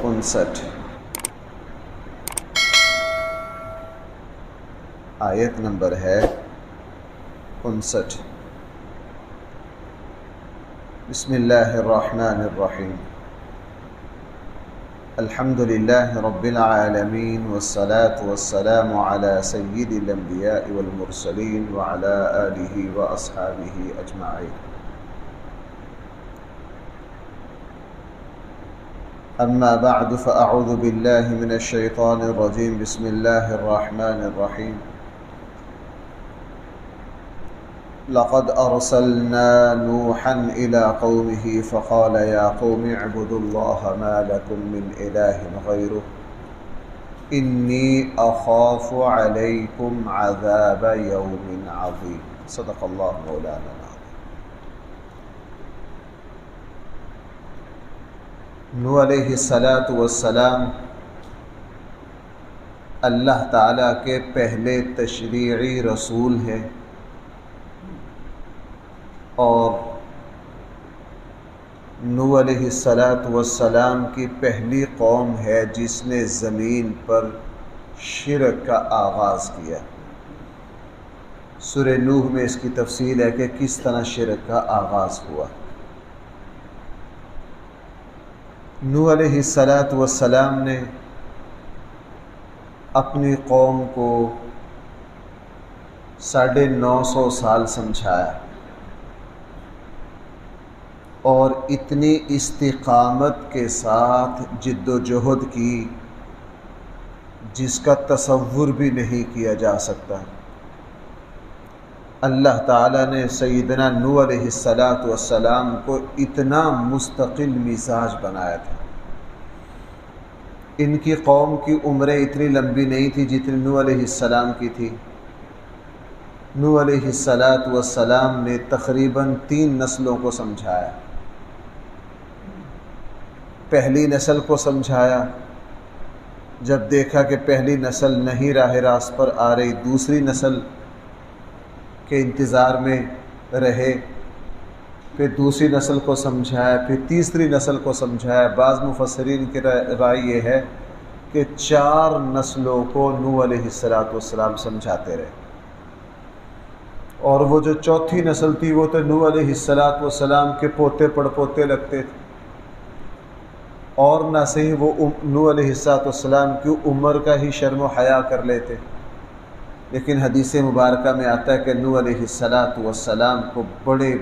59 آیت نمبر ہے 59۔ بسم اللہ الرحمن الرحیم۔ الحمد للہ رب العالمین والصلاة والسلام علی سید الانبیاء والمرسلین وعلی آلہ واصحابہ اجمعین۔ اما بعد فاعوذ باللہ من الشیطان الرجیم۔ بسم اللہ الرحمن الرحیم۔ لقد ارسلنا نوحا الى قومه فقال يا قوم اعبدوا الله ما لكم من اله غيره اني اخاف عليكم عذاب يوم عظيم۔ صدق اللہ مولانا العظیم۔ نوح علیہ السلام اللہ تعالیٰ کے پہلے تشریعی رسول ہیں اور نوح علیہ السلام کی پہلی قوم ہے جس نے زمین پر شرک کا آغاز کیا۔ سورہ نوح میں اس کی تفصیل ہے کہ کس طرح شرک کا آغاز ہوا۔ نوح علیہ السلام نے اپنی قوم کو 950 سال سمجھایا اور اتنی استقامت کے ساتھ جد و جہد کی جس کا تصور بھی نہیں کیا جا سکتا۔ اللہ تعالیٰ نے سیدنا نوح علیہ السلام کو اتنا مستقل مزاج بنایا تھا۔ ان کی قوم کی عمریں اتنی لمبی نہیں تھی جتنی نوح علیہ السلام کی تھی۔ نوح علیہ السلام نے تقریباً 3 نسلوں کو سمجھایا۔ پہلی نسل کو سمجھایا، جب دیکھا کہ پہلی نسل نہیں راہ راست پر آ رہی، دوسری نسل کے انتظار میں رہے، پھر دوسری نسل کو سمجھایا، پھر تیسری نسل کو سمجھایا۔ بعض مفسرین کی رائے یہ ہے کہ 4 نسلوں کو نوح علیہ السلام سمجھاتے رہے، اور وہ جو چوتھی نسل تھی وہ تو نوح علیہ السلام کے پوتے پڑپوتے لگتے تھے، اور نہ صحیح وہ نوح علیہ السلام کی عمر کا ہی شرم و حیا کر لیتے۔ لیکن حدیث مبارکہ میں آتا ہے کہ نوح علیہ السلام کو بڑی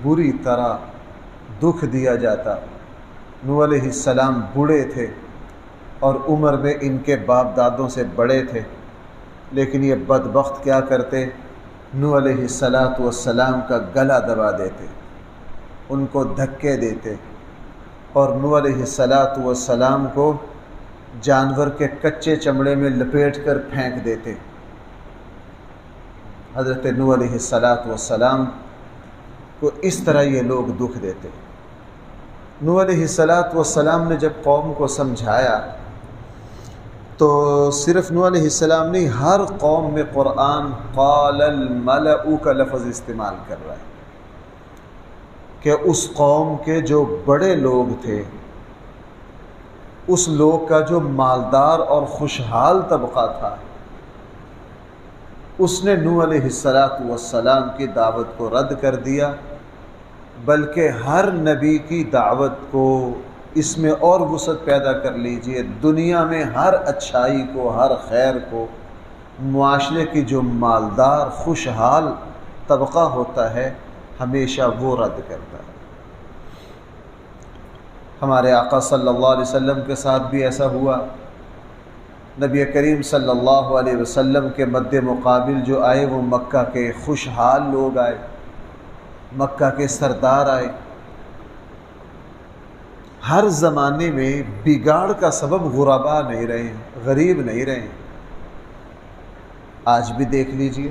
بری طرح دکھ دیا جاتا۔ نوح علیہ السلام بوڑھے تھے اور عمر میں ان کے باپ دادوں سے بڑے تھے، لیکن یہ بدبخت کیا کرتے، نوح علیہ السلام کا گلا دبا دیتے، ان کو دھکے دیتے، اور نوح علیہ السلام کو جانور کے کچے چمڑے میں لپیٹ کر پھینک دیتے۔ حضرت نوح علیہ السلام کو اس طرح یہ لوگ دکھ دیتے۔ نوح علیہ السلام نے جب قوم کو سمجھایا تو صرف نوح علیہ السلام نہیں، ہر قوم میں قرآن قال الملأ کا لفظ استعمال کر رہا ہے کہ اس قوم کے جو بڑے لوگ تھے، اس لوگ کا جو مالدار اور خوشحال طبقہ تھا، اس نے نوح علیہ السلام کی دعوت کو رد کر دیا، بلکہ ہر نبی کی دعوت کو اس میں اور وسعت پیدا کر لیجئے، دنیا میں ہر اچھائی کو، ہر خیر کو، معاشرے کی جو مالدار خوشحال طبقہ ہوتا ہے ہمیشہ وہ رد کرتا ہے۔ ہمارے آقا صلی اللہ علیہ وسلم کے ساتھ بھی ایسا ہوا۔ نبی کریم صلی اللہ علیہ وسلم کے مد مقابل جو آئے وہ مکہ کے خوشحال لوگ آئے، مکہ کے سردار آئے۔ ہر زمانے میں بگاڑ کا سبب غربا نہیں رہے ہیں، غریب نہیں رہے ہیں۔ آج بھی دیکھ لیجئے،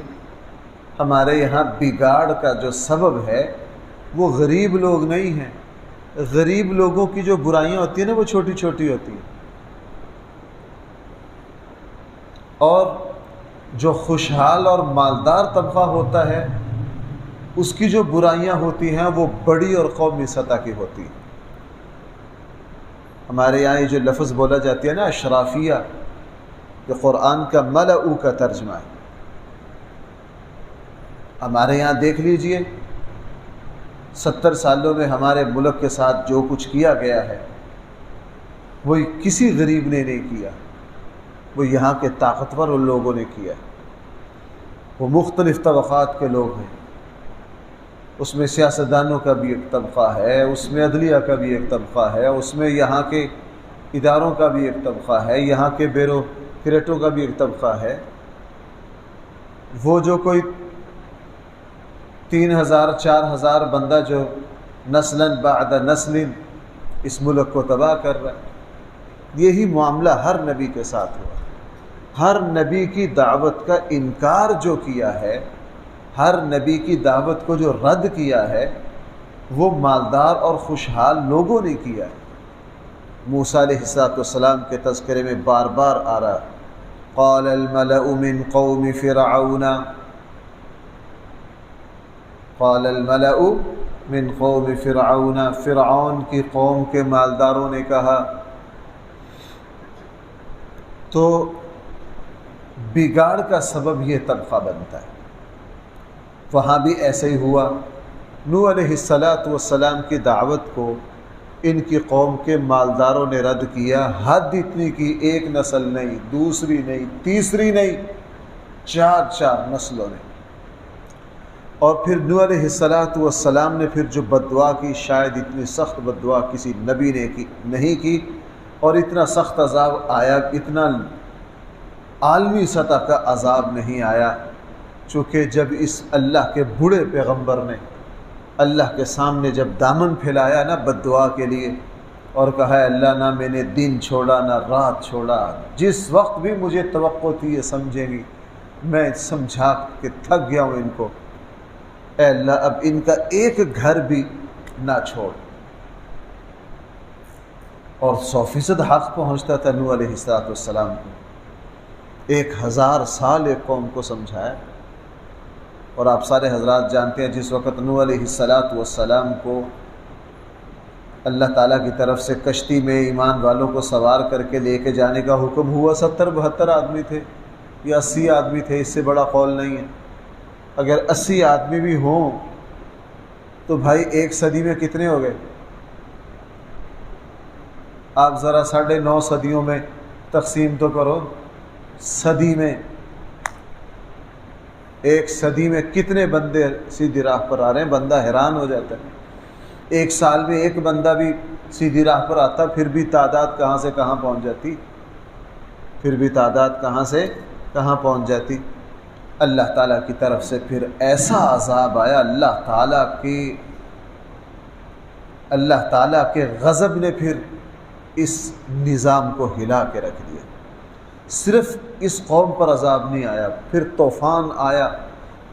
ہمارے یہاں بگاڑ کا جو سبب ہے وہ غریب لوگ نہیں ہیں۔ غریب لوگوں کی جو برائیاں ہوتی ہیں نا وہ چھوٹی چھوٹی ہوتی ہیں، اور جو خوشحال اور مالدار طبقہ ہوتا ہے اس کی جو برائیاں ہوتی ہیں وہ بڑی اور قومی سطح کی ہوتی ہیں۔ ہمارے یہاں یہ جو لفظ بولا جاتی ہے نا اشرافیہ، جو قرآن کا ملأ کا ترجمہ ہے، ہمارے یہاں دیکھ لیجئے 70 سالوں میں ہمارے ملک کے ساتھ جو کچھ کیا گیا ہے وہ کسی غریب نے نہیں کیا، وہ یہاں کے طاقتور ان لوگوں نے کیا۔ وہ مختلف طبقات کے لوگ ہیں، اس میں سیاستدانوں کا بھی ایک طبقہ ہے، اس میں عدلیہ کا بھی ایک طبقہ ہے، اس میں یہاں کے اداروں کا بھی ایک طبقہ ہے، یہاں کے بیوروکریٹوں کا بھی ایک طبقہ ہے۔ وہ جو کوئی 3000 4000 بندہ جو نسلاً بعد نسل اس ملک کو تباہ کر رہا ہے، یہی معاملہ ہر نبی کے ساتھ ہوا۔ ہر نبی کی دعوت کا انکار جو کیا ہے، ہر نبی کی دعوت کو جو رد کیا ہے، وہ مالدار اور خوشحال لوگوں نے کیا ہے۔ موسیٰ علیہ السلام کے تذکرے میں بار بار آ رہا، قال الملأ من قوم فرعون، قال الملأ من قوم فرعون، فرعون کی قوم کے مالداروں نے کہا۔ تو بگاڑ کا سبب یہ طبقہ بنتا ہے۔ وہاں بھی ایسے ہی ہوا۔ نوح علیہ السلام کی دعوت کو ان کی قوم کے مالداروں نے رد کیا۔ حد اتنی کی ایک نسل نہیں، دوسری نہیں، تیسری نہیں، 4 نسلوں نے۔ اور پھر نوح علیہ السلام نے پھر جو بددعا کی، شاید اتنی سخت بددعا کسی نبی نے نہیں کی، اور اتنا سخت عذاب آیا، اتنا عالمی سطح کا عذاب نہیں آیا، چونکہ جب اس اللہ کے بڑے پیغمبر نے اللہ کے سامنے جب دامن پھیلایا نا بددعا کے لیے، اور کہا ہے اللہ نہ میں نے دن چھوڑا نہ رات چھوڑا، جس وقت بھی مجھے توقع تھی یہ سمجھیں گی، میں سمجھا کے تھک گیا ہوں ان کو، اے اللہ اب ان کا ایک گھر بھی نہ چھوڑ۔ اور 100% حق پہنچتا تھا نوح علیہ السلام کو۔ 1000 سال ایک قوم کو سمجھایا۔ اور آپ سارے حضرات جانتے ہیں جس وقت نوح علیہ السلام کو اللہ تعالیٰ کی طرف سے کشتی میں ایمان والوں کو سوار کر کے لے کے جانے کا حکم ہوا، 70-72 آدمی تھے یا 80 آدمی تھے، اس سے بڑا قول نہیں ہے۔ اگر 80 آدمی بھی ہوں تو بھائی 1 صدی میں کتنے ہو گئے؟ آپ ذرا 9.5 صدیوں میں تقسیم تو کرو، صدی میں 1 صدی میں کتنے بندے سیدھی راہ پر آ رہے ہیں، بندہ حیران ہو جاتا ہے۔ 1 سال میں 1 بندہ بھی سیدھی راہ پر آتا، پھر بھی تعداد کہاں سے کہاں پہنچ جاتی، پھر بھی تعداد کہاں سے کہاں پہنچ جاتی۔ اللہ تعالیٰ کی طرف سے پھر ایسا عذاب آیا، اللہ تعالیٰ کے غضب نے پھر اس نظام کو ہلا کے رکھ دیا۔ صرف اس قوم پر عذاب نہیں آیا، پھر طوفان آیا،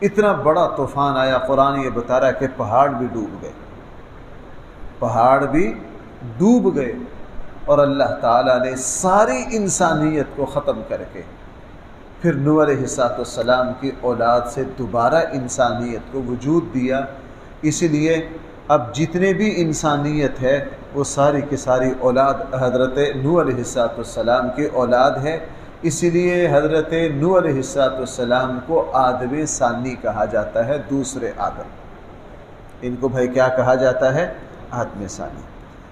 اتنا بڑا طوفان آیا، قرآن یہ بتا رہا ہے کہ پہاڑ بھی ڈوب گئے، پہاڑ بھی ڈوب گئے، اور اللہ تعالیٰ نے ساری انسانیت کو ختم کر کے پھر نوح علیہ السلام کی اولاد سے دوبارہ انسانیت کو وجود دیا۔ اسی لیے اب جتنے بھی انسانیت ہے وہ ساری کی ساری اولاد حضرت نوح علیہ السلام کی اولاد ہے۔ اسی لیے حضرت نوح علیہ السلام کو آدم ثانی کہا جاتا ہے، دوسرے آدم۔ ان کو بھائی کیا کہا جاتا ہے؟ آدم ثانی۔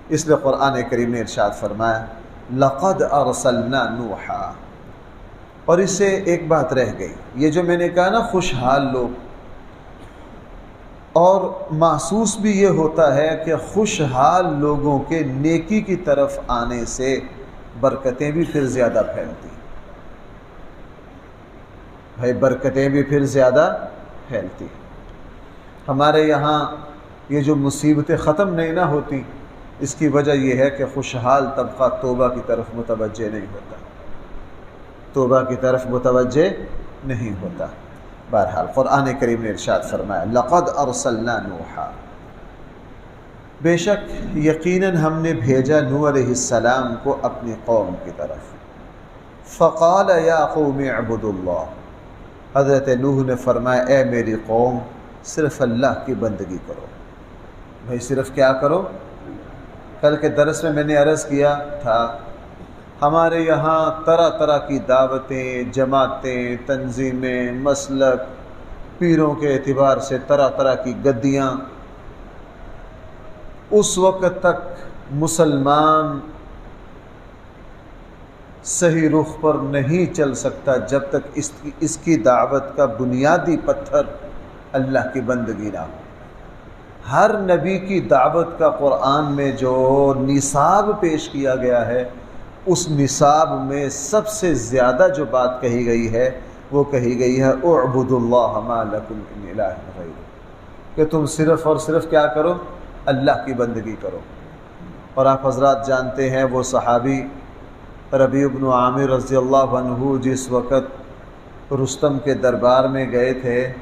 اس لیے قرآن کریم نے ارشاد فرمایا لَقَدْ أَرْسَلْنَا نُوحًا۔ اور اس سے ایک بات رہ گئی، یہ جو میں نے کہا نا خوشحال لوگ، اور محسوس بھی یہ ہوتا ہے کہ خوشحال لوگوں کے نیکی کی طرف آنے سے برکتیں بھی پھر زیادہ پھیلتی، بھائی برکتیں بھی پھر زیادہ پھیلتی۔ ہمارے یہاں یہ جو مصیبتیں ختم نہیں نہ ہوتی، اس کی وجہ یہ ہے کہ خوشحال طبقہ توبہ کی طرف متوجہ نہیں ہوتا، توبہ کی طرف متوجہ نہیں ہوتا۔ بہرحال قرآن کریم نے ارشاد فرمایا لَقَدْ أَرْسَلْنَا نُوحًا، بے شک یقیناً ہم نے بھیجا نوح علیہ السلام کو اپنی قوم کی طرف۔ فَقَالَ يَا قَوْمِ اعْبُدُوا اللَّهَ، حضرت نوح نے فرمایا اے میری قوم صرف اللہ کی بندگی کرو۔ بھائی صرف کیا کرو؟ کل کے درس میں نے عرض کیا تھا ہمارے یہاں طرح طرح کی دعوتیں، جماعتیں، تنظیمیں، مسلک، پیروں کے اعتبار سے طرح طرح کی گدیاں. اس وقت تک مسلمان صحیح رخ پر نہیں چل سکتا جب تک اس کی دعوت کا بنیادی پتھر اللہ کی بندگی نہ ہو. ہر نبی کی دعوت کا قرآن میں جو نصاب پیش کیا گیا ہے، اس نصاب میں سب سے زیادہ جو بات کہی گئی ہے وہ کہی گئی ہے اعبدوا اللہ ما لکم من الہ غیرہ، کہ تم صرف اور صرف کیا کرو؟ اللہ کی بندگی کرو. اور آپ حضرات جانتے ہیں وہ صحابی ربیع بن عامر رضی اللہ عنہ جس وقت رستم کے دربار میں گئے تھے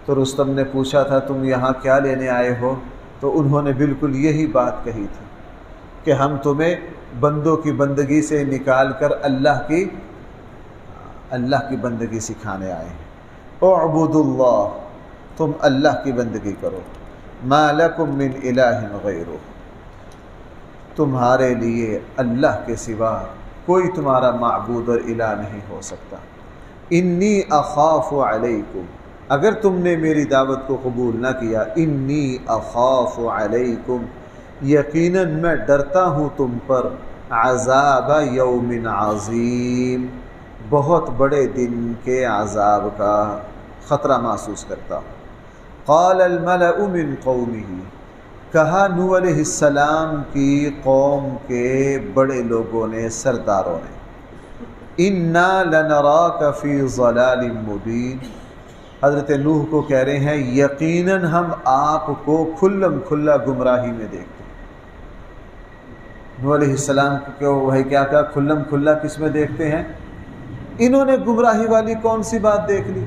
تو رستم نے پوچھا تھا تم یہاں کیا لینے آئے ہو؟ تو انہوں نے بالکل یہی بات کہی تھی کہ ہم تمہیں بندوں کی بندگی سے نکال کر اللہ کی بندگی سکھانے آئے ہیں. اعبدوا اللہ، تم اللہ کی بندگی کرو. ما لکم من الہ غیرہ، تمہارے لیے اللہ کے سوا کوئی تمہارا معبود اور الہ نہیں ہو سکتا. انی اخاف علیکم، اگر تم نے میری دعوت کو قبول نہ کیا، انی اخاف علیکم، یقیناً میں ڈرتا ہوں تم پر، عذاب یوم عظیم، بہت بڑے دن کے عذاب کا خطرہ محسوس کرتا ہوں. قال الملأ من قومه، کہا نوح علیہ السلام کی قوم کے بڑے لوگوں نے، سرداروں نے، انا لنراک فی ضلال مبین، حضرت نوح کو کہہ رہے ہیں یقیناً ہم آپ کو کھلم کھلا گمراہی میں دیکھتے ہیں. نوح علیہ السلام کو وہی کیا کہا؟ کھلم کھلا کس میں دیکھتے ہیں؟ انہوں نے گمراہی والی کون سی بات دیکھ لی؟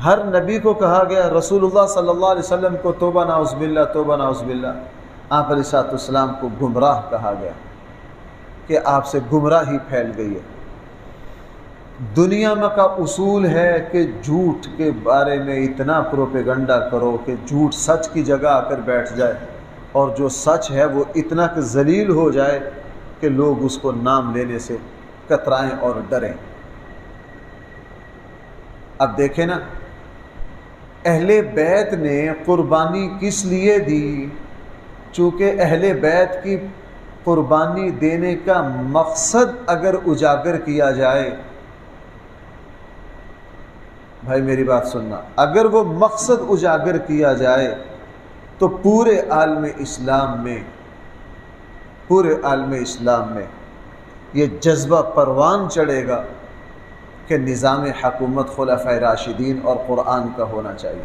ہر نبی کو کہا گیا، رسول اللہ صلی اللہ علیہ وسلم کو توبہ نعوذ باللہ، توبہ نعوذ باللہ. آپ علیہ السلام کو گمراہ کہا گیا کہ آپ سے گمراہی پھیل گئی ہے. دنیا میں کا اصول ہے کہ جھوٹ کے بارے میں اتنا پروپیگنڈا کرو کہ جھوٹ سچ کی جگہ آ کر بیٹھ جائے، اور جو سچ ہے وہ اتنا کہ ذلیل ہو جائے کہ لوگ اس کو نام لینے سے کترائیں اور ڈریں. اب دیکھیں نا، اہل بیت نے قربانی کس لیے دی؟ چونکہ اہل بیت کی قربانی دینے کا مقصد اگر اجاگر کیا جائے، بھائی میری بات سننا، اگر وہ مقصد اجاگر کیا جائے تو پورے عالم اسلام میں یہ جذبہ پروان چڑھے گا کہ نظام حکومت خلفائے راشدین اور قرآن کا ہونا چاہیے.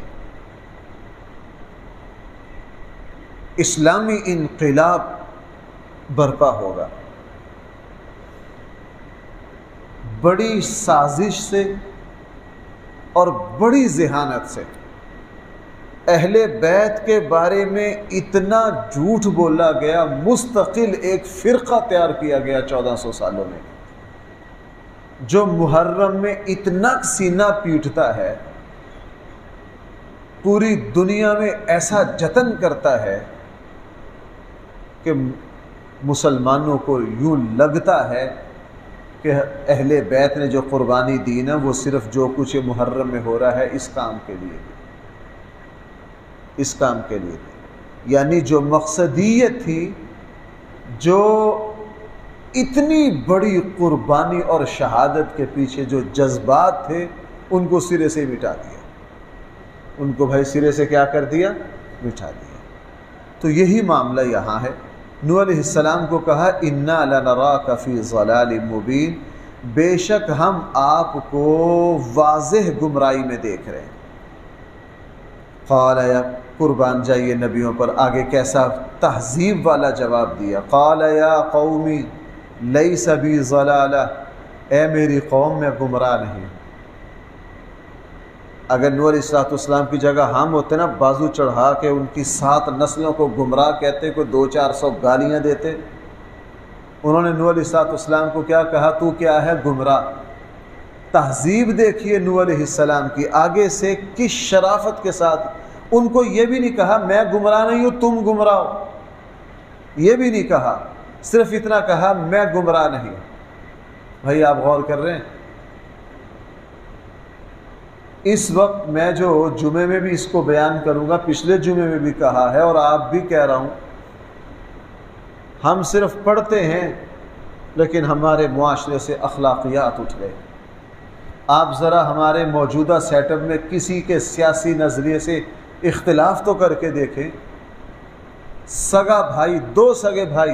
اسلامی انقلاب برپا ہوگا. بڑی سازش سے اور بڑی ذہانت سے اہل بیت کے بارے میں اتنا جھوٹ بولا گیا، مستقل ایک فرقہ تیار کیا گیا 1400 سالوں میں، جو محرم میں اتنا سینہ پیٹتا ہے، پوری دنیا میں ایسا جتن کرتا ہے کہ مسلمانوں کو یوں لگتا ہے کہ اہل بیت نے جو قربانی دی نا وہ صرف جو کچھ محرم میں ہو رہا ہے اس کام کے لیے، اس کام کے لیے، یعنی جو مقصدیت تھی، جو اتنی بڑی قربانی اور شہادت کے پیچھے جو جذبات تھے ان کو سرے سے مٹا دیا. ان کو بھائی سرے سے کیا کر دیا؟ مٹا دیا. تو یہی معاملہ یہاں ہے. نوح علیہ السلام کو کہا انا لنراک فی ضلال مبین، بے شک ہم آپ کو واضح گمراہی میں دیکھ رہے ہیں. قال یا، قربان جائیے نبیوں پر، آگے کیسا تہذیب والا جواب دیا. قال یا قومی لیس بی ضلالہ، اے میری قوم میں گمراہ نہیں. اگر نوح علیہ السلام کی جگہ ہم ہوتے نا، بازو چڑھا کے ان کی 7 نسلوں کو گمراہ کہتے، کوئی 200-400 گالیاں دیتے. انہوں نے نوح علیہ السلام کو کیا کہا؟ تو کیا ہے؟ گمراہ. تہذیب دیکھیے نوح علیہ السلام کی، آگے سے کس شرافت کے ساتھ ان کو یہ بھی نہیں کہا میں گمراہ نہیں ہوں تم گمراہ ہو، یہ بھی نہیں کہا، صرف اتنا کہا میں گمراہ نہیں ہوں۔ بھائی آپ غور کر رہے ہیں؟ اس وقت میں جو جمعے میں بھی اس کو بیان کروں گا، پچھلے جمعے میں بھی کہا ہے اور آپ بھی کہہ رہا ہوں، ہم صرف پڑھتے ہیں لیکن ہمارے معاشرے سے اخلاقیات اٹھ گئے۔ آپ ذرا ہمارے موجودہ سیٹ اپ میں کسی کے سیاسی نظریے سے اختلاف تو کر کے دیکھیں، سگا بھائی، دو سگے بھائی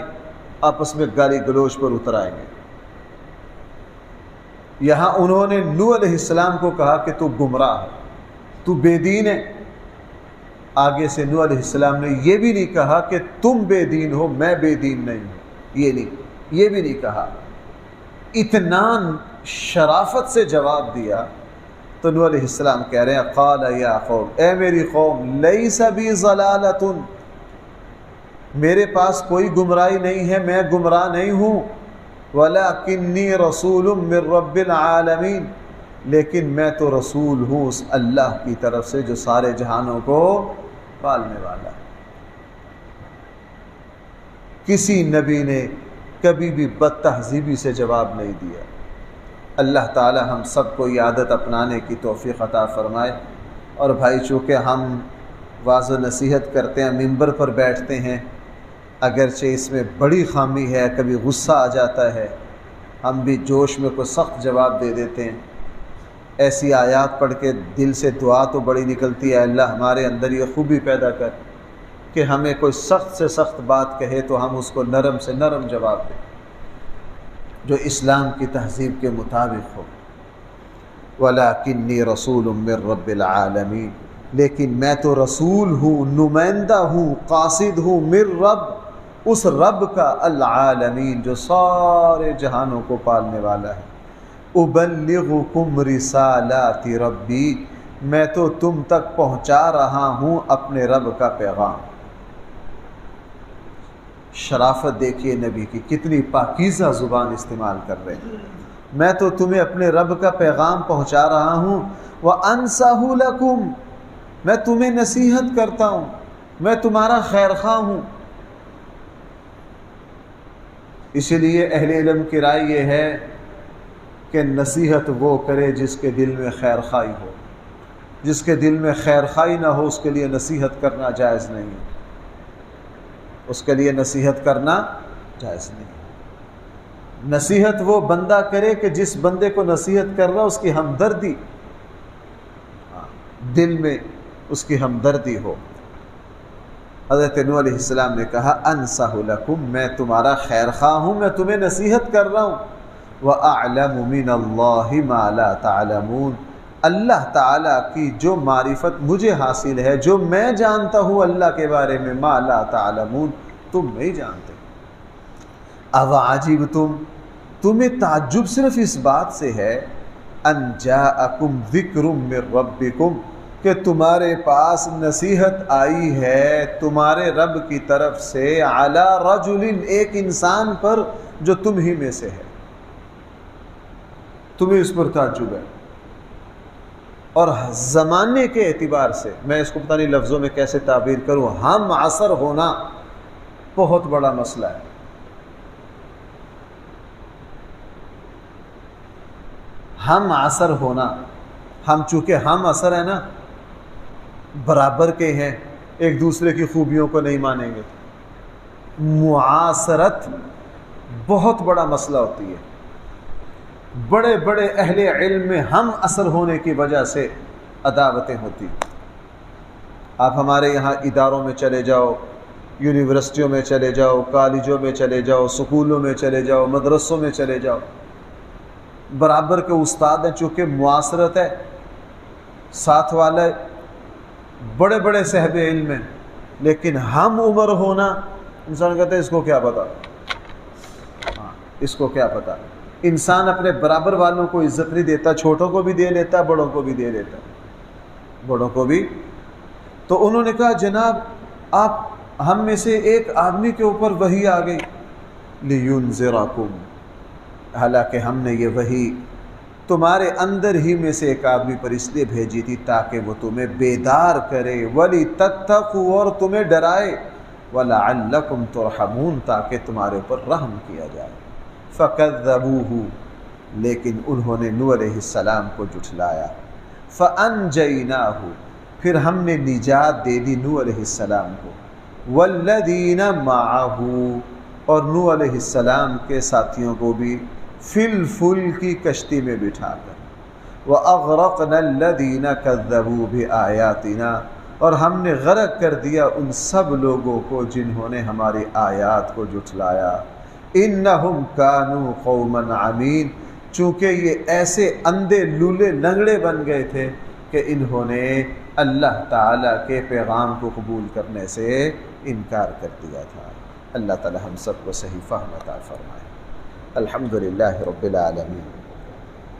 آپس میں گالی گلوچ پر اتر آئیں گے۔ یہاں انہوں نے نوح علیہ السلام کو کہا کہ تو گمراہ ہے، تو بے دین ہے۔ آگے سے نوح علیہ السلام نے یہ بھی نہیں کہا کہ تم بے دین ہو میں بے دین نہیں ہوں، یہ بھی نہیں کہا، اطمینان شرافت سے جواب دیا۔ تو نوح علیہ السلام کہہ رہے ہیں قال یا قوم، اے میری قوم، لیس بی ضلالۃ، میرے پاس کوئی گمراہی نہیں ہے، میں گمراہ نہیں ہوں، وَلَكِنِّي رَسُولٌ مِّن رَّبِّ الْعَالَمِينَ، لیکن میں تو رسول ہوں اس اللہ کی طرف سے جو سارے جہانوں کو پالنے والا ہے۔ کسی نبی نے کبھی بھی بد تہذیبی سے جواب نہیں دیا۔ اللہ تعالی ہم سب کو یہ عادت اپنانے کی توفیق عطا فرمائے۔ اور بھائی چونکہ ہم واعظ و نصیحت کرتے ہیں، ممبر پر بیٹھتے ہیں، اگرچہ اس میں بڑی خامی ہے، کبھی غصہ آ جاتا ہے، ہم بھی جوش میں کوئی سخت جواب دے دیتے ہیں۔ ایسی آیات پڑھ کے دل سے دعا تو بڑی نکلتی ہے، اللہ ہمارے اندر یہ خوبی پیدا کر کہ ہمیں کوئی سخت سے سخت بات کہے تو ہم اس کو نرم سے نرم جواب دیں جو اسلام کی تہذیب کے مطابق ہو۔ وَلَكِنِّي رَسُولٌ مِّن رَّبِّ الْعَالَمِينَ، لیکن میں تو رسول ہوں، نمائندہ ہوں، قاصد ہوں، من رب، اس رب کا، العالمین، جو سارے جہانوں کو پالنے والا ہے۔ ابلغکم رسالات ربی، میں تو تم تک پہنچا رہا ہوں اپنے رب کا پیغام۔ شرافت دیکھیے نبی کی، کتنی پاکیزہ زبان استعمال کر رہے ہیں۔ میں تو تمہیں اپنے رب کا پیغام پہنچا رہا ہوں، وَأَنصَحُ لَكُمْ، میں تمہیں نصیحت کرتا ہوں، میں تمہارا خیر خواہ ہوں۔ اسی لیے اہل علم کی رائے یہ ہے کہ نصیحت وہ کرے جس کے دل میں خیر خواہی ہو، جس کے دل میں خیر خواہی نہ ہو اس کے لیے نصیحت کرنا جائز نہیں ہے، اس کے لیے نصیحت کرنا جائز نہیں ہے۔ نصیحت وہ بندہ کرے کہ جس بندے کو نصیحت کر رہا اس کی ہمدردی، دل میں اس کی ہمدردی ہو۔ حضرت نوح علیہ السلام نے کہا انصح لکم، میں تمہارا خیر خواہ ہوں، میں تمہیں نصیحت کر رہا ہوں۔ وَأَعْلَمُ مِنَ اللَّهِ مَا لَا تَعْلَمُونَ، اللہ تعالیٰ کی جو معرفت مجھے حاصل ہے، جو میں جانتا ہوں اللہ کے بارے میں، مَا لَا تَعْلَمُونَ، تم نہیں جانتے۔ اَوَعَجِبْتُمْ، تمہیں تعجب صرف اس بات سے ہے، أَن جَاءَكُمْ ذِكْرٌ مِّن رَبِّكُمْ، کہ تمہارے پاس نصیحت آئی ہے تمہارے رب کی طرف سے، علی رجل، ایک انسان پر جو تم ہی میں سے ہے، تمہیں اس پر تعجب ہے۔ اور زمانے کے اعتبار سے میں اس کو پتہ نہیں لفظوں میں کیسے تعبیر کروں، ہم عصر ہونا بہت بڑا مسئلہ ہے۔ ہم عصر ہونا، ہم چونکہ ہم عصر ہیں نا، برابر کے ہیں، ایک دوسرے کی خوبیوں کو نہیں مانیں گے۔ معاصرت بہت بڑا مسئلہ ہوتی ہے، بڑے بڑے اہل علم میں ہم عصر ہونے کی وجہ سے عداوتیں ہوتی۔ آپ ہمارے یہاں اداروں میں چلے جاؤ، یونیورسٹیوں میں چلے جاؤ، کالجوں میں چلے جاؤ، سکولوں میں چلے جاؤ، مدرسوں میں چلے جاؤ، برابر کے استاد ہیں، چونکہ معاصرت ہے، ساتھ والے بڑے بڑے صاحب علم ہیں، لیکن ہم عمر ہونا، انسان کہتے ہیں اس کو کیا پتا، اس کو کیا پتا۔ انسان اپنے برابر والوں کو عزت نہیں دیتا، چھوٹوں کو بھی دے لیتا، بڑوں کو بھی دے لیتا، بڑوں کو بھی۔ تو انہوں نے کہا جناب آپ ہم میں سے ایک آدمی کے اوپر وحی آ گئی، لِيُنذِرَكُمْ، حالانکہ ہم نے یہ وحی تمہارے اندر ہی میں سے ایک آدمی پر اس لیے بھیجی تھی تاکہ وہ تمہیں بیدار کرے، وَلِتَتَّقُوا، اور تمہیں ڈرائے، وَلَعَلَّكُمْ تُرْحَمُونَ، تاکہ تمہارے اوپر رحم کیا جائے۔ فَكَذَّبُوهُ، لیکن انہوں نے نوح علیہ السلام کو جھٹلایا۔ فَأَنْجَيْنَاهُ، پھر ہم نے نجات دے دی نوح علیہ السلام کو، وَالَّذِينَ مَعَهُ، اور نوح علیہ السلام کے ساتھیوں کو بھی، فِي الْفُلْكِ کی کشتی میں بٹھا کر، وَأَغْرَقْنَا الَّذِينَ كَذَّبُوا بِآيَاتِنَا، اور ہم نے غرق کر دیا ان سب لوگوں کو جنہوں نے ہماری آیات کو جھٹلایا۔ إِنَّهُمْ كَانُوا قَوْمًا عَمِينَ، چونکہ یہ ایسے اندھے لولے لنگڑے بن گئے تھے کہ انہوں نے اللہ تعالیٰ کے پیغام کو قبول کرنے سے انکار کر دیا تھا۔ اللہ تعالیٰ ہم سب کو صحیح فہم عطا فرمائے۔ الحمدللہ رب العالمین،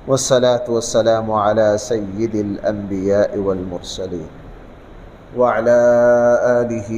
والصلاة والسلام على سید الانبیاء والمرسلین وعلى آلہ